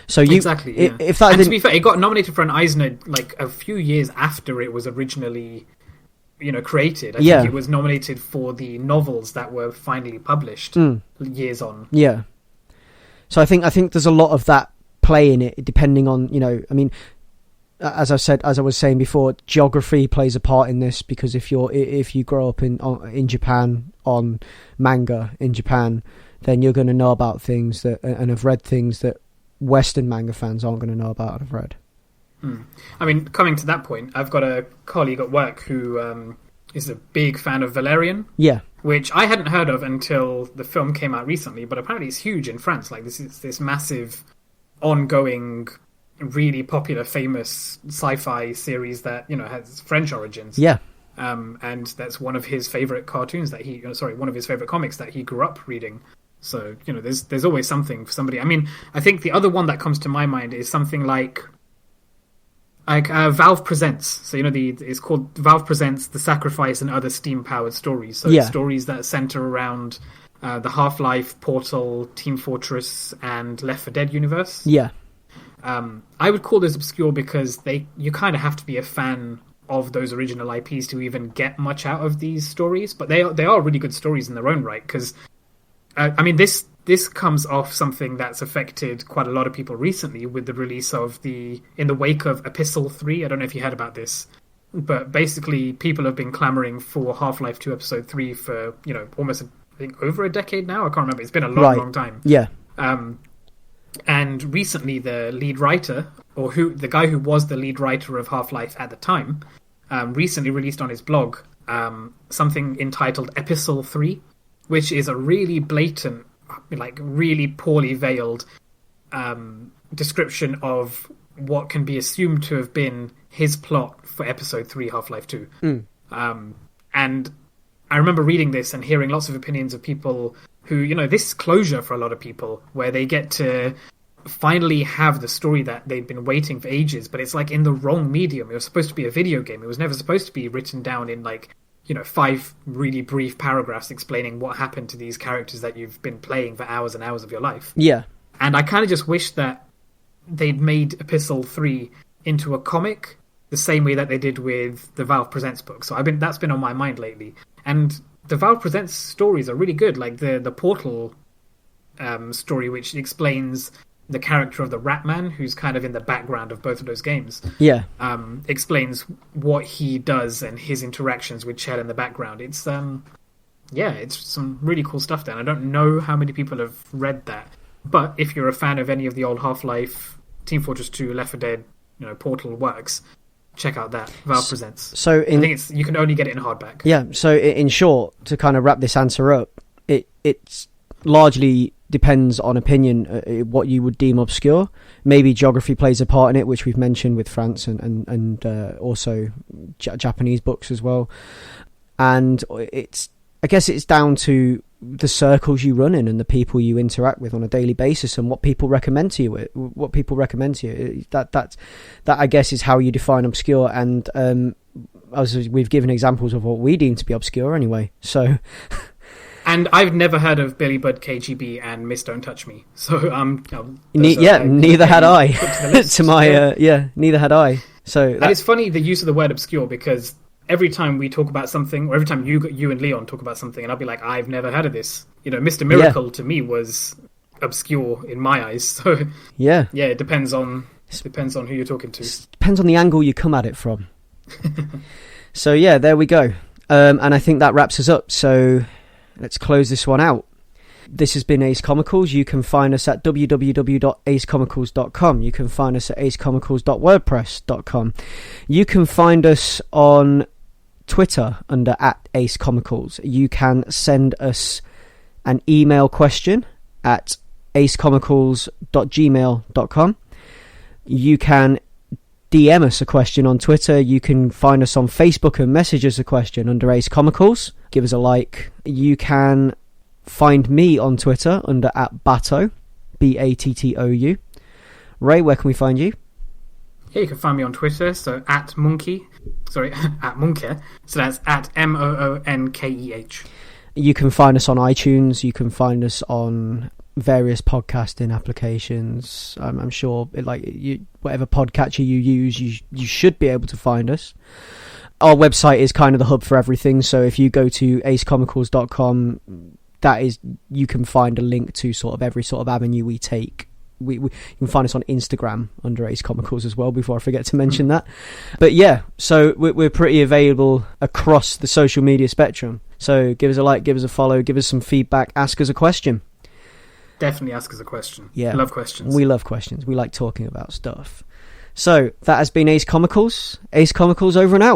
A: So
B: exactly, yeah.
A: If that
B: and to be fair, it got nominated for an Eisner like a few years after it was originally, created. I think it was nominated for the novels that were finally published years on.
A: Yeah. So I think there's a lot of that play in it, depending on I mean. As I was saying before, geography plays a part in this, because if you grow up in Japan on manga in Japan, then you're going to know about things and have read things that Western manga fans aren't going to know about and have read.
B: I mean, coming to that point, I've got a colleague at work who is a big fan of Valerian.
A: Yeah.
B: Which I hadn't heard of until the film came out recently, but apparently it's huge in France. Like, this massive, ongoing, really popular, famous sci-fi series that has French origins.
A: Yeah.
B: And that's one of his favorite cartoons that one of his favorite comics that he grew up reading. So there's always something for somebody. I mean, I think the other one that comes to my mind is something like Valve Presents. So it's called Valve Presents: The Sacrifice and Other Steam-Powered Stories. So it's stories that center around the Half-Life, Portal, Team Fortress, and Left 4 Dead universe.
A: Yeah.
B: I would call this obscure because you kind of have to be a fan of those original IPs to even get much out of these stories, but they are really good stories in their own right, because I mean this comes off something that's affected quite a lot of people recently with the release of in the wake of Epistle 3. I don't know if you heard about this, but basically people have been clamoring for Half-Life 2 Episode 3 for almost I think over a decade now. I can't remember. It's been a long time.
A: Yeah.
B: And recently, the lead writer, the guy who was the lead writer of Half-Life at the time, recently released on his blog something entitled Epistle 3, which is a really blatant, like really poorly veiled description of what can be assumed to have been his plot for Episode 3, Half-Life 2. And I remember reading this and hearing lots of opinions of people who, this is closure for a lot of people, where they get to finally have the story that they've been waiting for ages, but it's like in the wrong medium. It was supposed to be a video game. It was never supposed to be written down in 5 really brief paragraphs explaining what happened to these characters that you've been playing for hours and hours of your life.
A: Yeah.
B: And I kind of just wish that they'd made Epistle 3 into a comic the same way that they did with the Valve Presents book. So that's been on my mind lately. And the Valve Presents stories are really good, like the Portal story, which explains the character of the Ratman, who's kind of in the background of both of those games.
A: Yeah.
B: Explains what he does and his interactions with Chell in the background. It's it's some really cool stuff there. And I don't know how many people have read that. But if you're a fan of any of the old Half-Life, Team Fortress 2, Left 4 Dead, Portal works, check out that Valve Presents.
A: So
B: I think you can only get it in hardback.
A: Yeah. So in short, to kind of wrap this answer up, it's largely depends on opinion, what you would deem obscure. Maybe geography plays a part in it, which we've mentioned with France and also Japanese books as well. And I guess it's down to the circles you run in and the people you interact with on a daily basis and what people recommend to you. That I guess is how you define obscure. And we've given examples of what we deem to be obscure anyway. So.
B: And I've never heard of Billy Budd KGB and Miss Don't Touch Me. So
A: neither had I. Neither had I. So
B: and it's funny the use of the word obscure, because every time we talk about something, or every time you and Leon talk about something, and I'll be like, I've never heard of this. Mr. Miracle to me was obscure in my eyes. So it depends on who you're talking to.
A: Depends on the angle you come at it from. So there we go. And I think that wraps us up. So let's close this one out. This has been Ace Comicals. You can find us at www.acecomicals.com. You can find us at acecomicals.wordpress.com. You can find us on Twitter under @acecomicals. You can send us an email question at acecomicals.gmail.com. You can DM us a question on Twitter. You can find us on Facebook and message us a question under Ace Comicals. Give us a like. You can find me on Twitter under @Batto, BATTOU. Ray, where can we find you?
B: Yeah, you can find me on Twitter, so at Monkey. So that's at MOONKEH.
A: You can find us on iTunes. You can find us on various podcasting applications. I'm sure, whatever podcatcher you use, you should be able to find us. Our website is kind of the hub for everything. So if you go to acecomicals.com, you can find a link to sort of every sort of avenue we take. You can find us on Instagram under Ace Comicals as well, before I forget to mention that. But so we're pretty available across the social media spectrum. So give us a like, give us a follow, give us some feedback, ask us a question.
B: Definitely ask us a question.
A: Yeah.
B: Love questions.
A: We love questions. We like talking about stuff. So that has been Ace Comicals. Ace Comicals over and out.